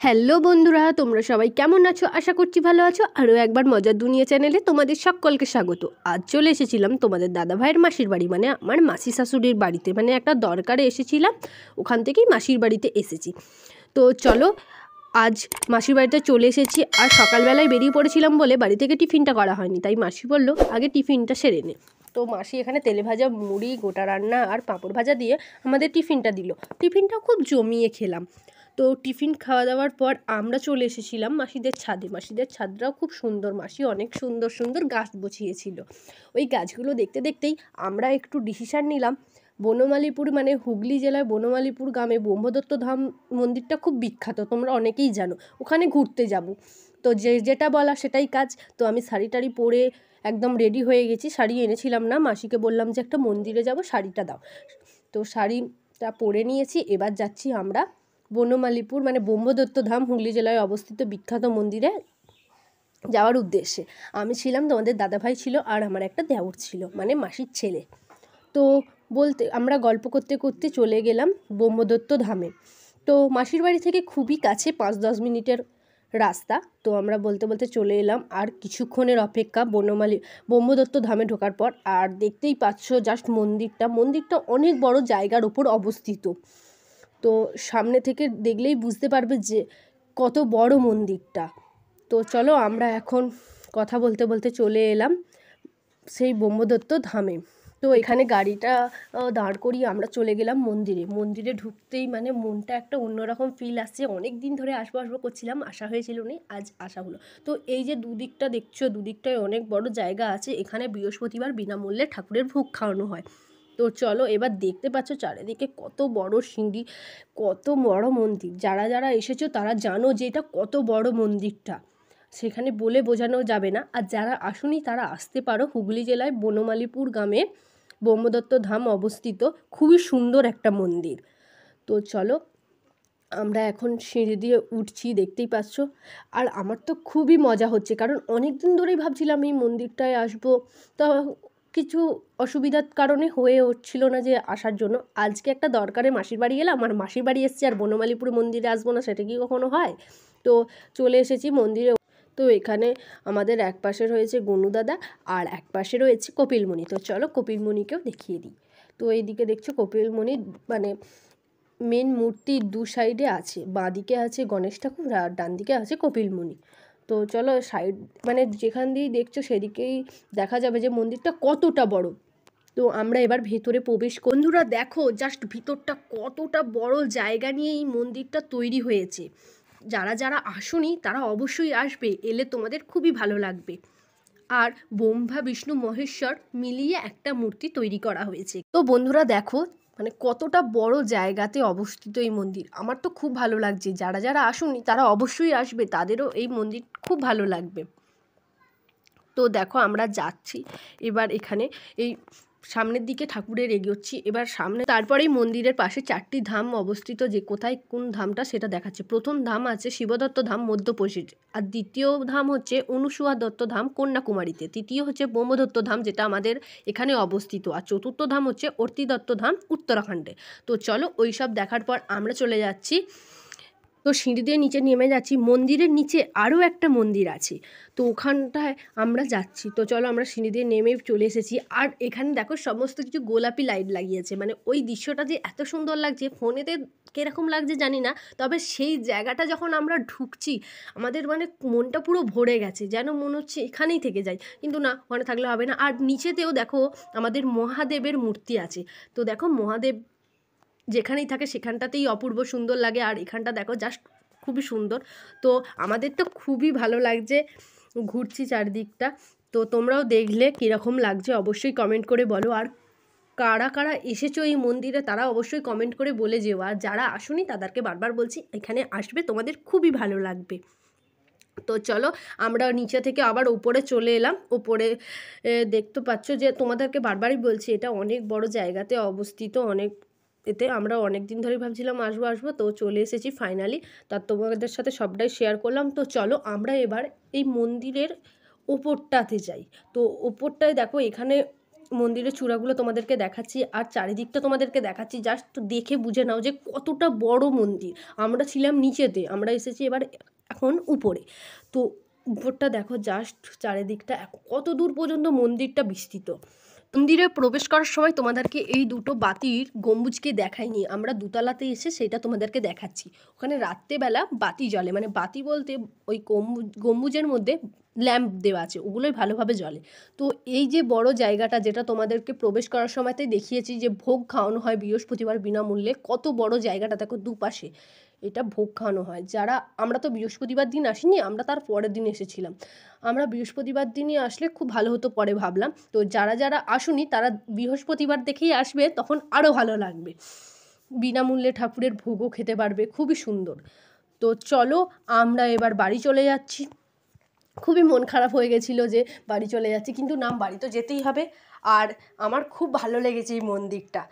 Hello বন্ধুরা, তোমরা সবাই কেমন আছো? আশা করছি ভালো আছো। আরও একবার মজার দুনিয়া চ্যানেলে তোমাদের সকলকে স্বাগত। আজ চলে এসেছিলাম তোমাদের দাদা ভাইয়ের মাসির বাড়ি, মানে আমার মাসি শাশুড়ির বাড়িতে, মানে একটা দরকারে এসেছিলাম, ওখান থেকেই মাসির বাড়িতে এসেছি। তো চলো, আজ মাসির বাড়িতে চলে এসেছি। আর সকালবেলায় বেরিয়ে পড়েছিলাম বলে বাড়ি থেকে টিফিনটা করা হয়নি, তাই মাসি বললো আগে টিফিনটা সেরে নে। তো মাসি এখানে তেলে ভাজা মুড়ি, গোটা রান্না আর পাঁপড় ভাজা দিয়ে আমাদের টিফিনটা দিল। টিফিনটা খুব জমিয়ে খেলাম। তো টিফিন খাওয়া দাওয়ার পর আমরা চলে এসেছিলাম মাসিদের ছাদে। মাসিদের ছাদটাও খুব সুন্দর, মাসি অনেক সুন্দর সুন্দর গাছ বসিয়েছিল। ওই গাছগুলো দেখতে দেখতেই আমরা একটু ডিসিশান নিলাম, বনমালীপুর মানে হুগলি জেলার বনমালীপুর গ্রামে ব্রহ্মদত্ত ধাম মন্দিরটা খুব বিখ্যাত, তোমরা অনেকেই জানো। ওখানে ঘুরতে যাব। তো যেটা বলা সেটাই কাজ। তো আমি শাড়ি টাড়ি পরে একদম রেডি হয়ে গেছি। শাড়ি এনেছিলাম না, মাসিকে বললাম যে একটা মন্দিরে যাব, শাড়িটা দাও। তো শাড়িটা পরে নিয়েছি। এবার যাচ্ছি আমরা বনমালীপুর মানে ব্রহ্মদত্ত ধাম হুগলি জেলায় অবস্থিত বিখ্যাত মন্দিরে যাওয়ার উদ্দেশ্যে। আমি ছিলাম, তোমাদের দাদাভাই ছিল, আর আমার একটা দেওর ছিল, মানে মাসির ছেলে। তো আমরা গল্প করতে করতে চলে গেলাম ব্রহ্মদত্ত ধামে। তো মাসির বাড়ি থেকে খুবই কাছে, 5-10 মিনিটের রাস্তা। তো আমরা বলতে বলতে চলে এলাম। আর কিছুক্ষণের অপেক্ষা ব্রহ্মদত্ত ধামে ঢোকার পর। আর দেখতেই পাচ্ছ জাস্ট মন্দিরটা অনেক বড় জায়গার উপর অবস্থিত। তো সামনে থেকে দেখলেই বুঝতে পারবে যে কত বড় মন্দিরটা। তো চলো, আমরা এখন কথা বলতে বলতে চলে এলাম সেই ব্রহ্মদত্ত ধামে। তো এখানে গাড়িটা দাঁড় করিয়ে আমরা চলে গেলাম মন্দিরে ঢুকতেই মানে মনটা একটা অন্যরকম ফিল আসছে। অনেক দিন ধরে আসবো করছিলাম, আসা হয়েছিল না, আজ আসা হলো। তো এই যে দুদিকটা দেখছো, দুদিকটায় অনেক বড় জায়গা আছে। এখানে বৃহস্পতিবার বিনামূল্যে ঠাকুরের ভোগ খাওয়ানো হয়। তো চলো, এবার দেখতে পাচ্ছ চারিদিকে কত বড় সিঁড়ি, কত বড় মন্দির। যারা যারা এসেছো তারা জানো যে এটা কত বড় মন্দিরটা, সেখানে বলে বোঝানো যাবে না। আর যারা আসুনি তারা আসতে পারো। হুগলি জেলায় বনমালীপুর গ্রামে ব্রহ্মদত্ত ধাম অবস্থিত, খুবই সুন্দর একটা মন্দির। তো চলো, আমরা এখন সিঁড়ি দিয়ে উঠছি, দেখতেই পাচ্ছ। আর আমার তো খুবই মজা হচ্ছে, কারণ অনেক দিন ধরেই ভাবছিলাম এই মন্দিরটায় আসবো। তা কিছু অসুবিধার কারণে হয়ে উঠছিল না যে আসার জন্য। আজকে একটা দরকারে মাসির বাড়ি এলাম, আর মাসির বাড়ি এসেছি আর বনমালীপুর মন্দিরে আসবো না, সেটা কি কখনো হয়? তো চলে এসেছি মন্দিরে। তো এখানে আমাদের এক পাশে রয়েছে গনুদাদা আর এক পাশে রয়েছে কপিলমুনি। তো চলো কপিলমুনিকেও দেখিয়ে দিই। তো এইদিকে দেখছো কপিলমুনি মানে মেন মূর্তি দু সাইডে আছে, বাঁ দিকে আছে গণেশ ঠাকুর আর ডান দিকে আছে কপিলমুনি। তো চলো সাইড মানে যেখান দিয়েই দেখছো সেদিকেই দেখা যাবে যে মন্দিরটা কতটা বড়। তো আমরা এবার ভেতরে প্রবেশ করি। বন্ধুরা দেখো জাস্ট ভিতরটা কতটা বড় জায়গা নিয়ে এই মন্দিরটা তৈরি হয়েছে। যারা যারা আসুনি তারা অবশ্যই আসবে, এলে তোমাদের খুবই ভালো লাগবে। আর ব্রহ্মা বিষ্ণু মহেশ্বর মিলিয়ে একটা মূর্তি তৈরি করা হয়েছে। তো বন্ধুরা দেখো মানে কতটা বড় জায়গাতে অবস্থিত এই মন্দির। আমার তো খুব ভালো লাগছে। যারা যারা আসুনি তারা অবশ্যই আসবে, তাদেরও এই মন্দির খুব ভালো লাগবে। তো দেখো আমরা যাচ্ছি এবার এখানে এই সামনের দিকে ঠাকুরের এগোচ্ছি এবার সামনে। তারপরেই মন্দিরের পাশে 4টি ধাম অবস্থিত, যে কোথায় কোন ধামটা সেটা দেখাচ্ছে। প্রথম ধাম আছে শিবদত্ত ধাম মধ্যপ্রদেশে, আর দ্বিতীয় ধাম হচ্ছে অনুসুয়া দত্ত ধাম কন্যাকুমারীতে, তৃতীয় হচ্ছে ব্রহ্মদত্ত ধাম যেটা আমাদের এখানে অবস্থিত, আর চতুর্থ ধাম হচ্ছে অর্তি দত্ত ধাম উত্তরাখণ্ডে। তো চলো ওই সব দেখার পর আমরা চলে যাচ্ছি। তো সিঁড়ি দিয়ে নিচে নেমে যাচ্ছি। মন্দিরের নিচে আরও একটা মন্দির আছে, তো ওখানটায় আমরা যাচ্ছি। তো চলো, আমরা সিঁড়ি দিয়ে নেমে চলে এসেছি। আর এখানে দেখো সমস্ত কিছু গোলাপি লাইট লাগিয়েছে, মানে ওই দৃশ্যটা যে এত সুন্দর লাগছে, ফোনেতে কীরকম লাগছে জানি না, তবে সেই জায়গাটা যখন আমরা ঢুকছি আমাদের মানে মনটা পুরো ভরে গেছে, যেন মনে হচ্ছে এখানেই থেকে যাই। কিন্তু না, ওখানে থাকলে হবে না। আর নিচেতেও দেখো আমাদের মহাদেবের মূর্তি আছে। তো দেখো মহাদেব যেখানেই থাকে সেখানটাতেই অপূর্ব সুন্দর লাগে। আর এখানটা দেখো জাস্ট খুবই সুন্দর। তো আমাদের তো খুবই ভালো লাগছে, ঘুরছি চারদিকটা। তো তোমরাও দেখলে কীরকম লাগছে অবশ্যই কমেন্ট করে বলো। আর কারা কারা এসেছো এই মন্দিরে তারা অবশ্যই কমেন্ট করে বলে যেও। আর যারা আসুনি তাদেরকে বারবার বলছি এখানে আসবে, তোমাদের খুবই ভালো লাগবে। তো চলো, আমরা নিচে থেকে আবার উপরে চলে এলাম। উপরে দেখতে পাচ্ছ যে তোমাদেরকে বারবারই বলছি এটা অনেক বড় জায়গাতে অবস্থিত। এতে আমরা অনেক দিন ধরেই ভাবছিলাম আসবো, তো চলে এসেছি ফাইনালি। তার তোমাদের সাথে সবটাই শেয়ার করলাম। তো চলো আমরা এবার এই মন্দিরের ওপরটাতে যাই। তো ওপরটায় দেখো এখানে মন্দিরের চূড়াগুলো তোমাদেরকে দেখাচ্ছি আর চারিদিকটা তোমাদেরকে দেখাচ্ছি, জাস্ট দেখে বুঝে নাও যে কতটা বড় মন্দির। আমরা ছিলাম নিচেতে, আমরা এসেছি এবার এখন উপরে। তো উপরটা দেখো, জাস্ট চারিদিকটা কত দূর পর্যন্ত মন্দিরটা বিস্তৃত। মন্দিরে প্রবেশ করার সময় তোমাদেরকে এই দুটো বাতির গম্বুজকে দেখাইনি, আমরা দোতলাতে এসে সেটা তোমাদেরকে দেখাচ্ছি। ওখানে রাত্রেবেলা বাতি জ্বলে, মানে বাতি বলতে ওই গম্বুজের মধ্যে ল্যাম্প দেওয়া আছে, ওগুলোই ভালোভাবে জ্বলে। তো এই যে বড় জায়গাটা, যেটা তোমাদেরকে প্রবেশ করার সময়তেই দেখিয়েছি যে ভোগ খাওয়ানো হয় বৃহস্পতিবার বিনামূল্যে, কত বড় জায়গাটা দেখো দুপাশে, এটা ভোগ খাওয়ানো হয়। যারা, আমরা তো বৃহস্পতিবার দিন আসিনি, আমরা তার পরের দিন এসেছিলাম। আমরা বৃহস্পতিবার দিনই আসলে খুব ভালো হতো, পরে ভাবলাম। তো যারা যারা আসুনি তারা বৃহস্পতিবার দেখেই আসবে, তখন আরও ভালো লাগবে, বিনামূল্যে ঠাকুরের ভোগও খেতে পারবে, খুবই সুন্দর। তো চলো আমরা এবার বাড়ি চলে যাচ্ছি। খুবই মন খারাপ হয়ে গেছিলো যে বাড়ি চলে যাচ্ছি, কিন্তু না, বাড়ি তো যেতেই হবে। আর আমার খুব ভালো লেগেছে এই মন্দিরটা।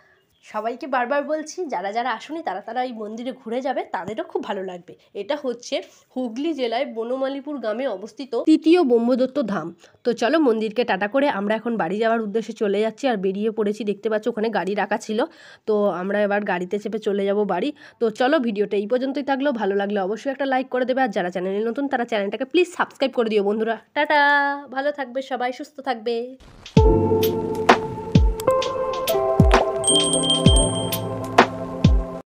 সবাইকে বারবার বলছি, যারা যারা আসুনি তারা তারা এই মন্দিরে ঘুরে যাবে, তাদেরও খুব ভালো লাগবে। এটা হচ্ছে হুগলি জেলায় বনমালীপুর গ্রামে অবস্থিত তৃতীয় ব্রহ্মদত্ত ধাম। তো চলো মন্দিরকে টাটা করে আমরা এখন বাড়ি যাওয়ার উদ্দেশ্যে চলে যাচ্ছি, আর বেরিয়ে পড়েছি। দেখতে পাচ্ছ ওখানে গাড়ি রাখা ছিল, তো আমরা এবার গাড়িতে চেপে চলে যাব বাড়ি। তো চলো, ভিডিওটা এই পর্যন্তই থাকলো। ভালো লাগলে অবশ্যই একটা লাইক করে দেবে, আর যারা চ্যানেলে নতুন তারা চ্যানেলটাকে প্লিজ সাবস্ক্রাইব করে দিও বন্ধুরা। টাটা, ভালো থাকবে সবাই, সুস্থ থাকবে।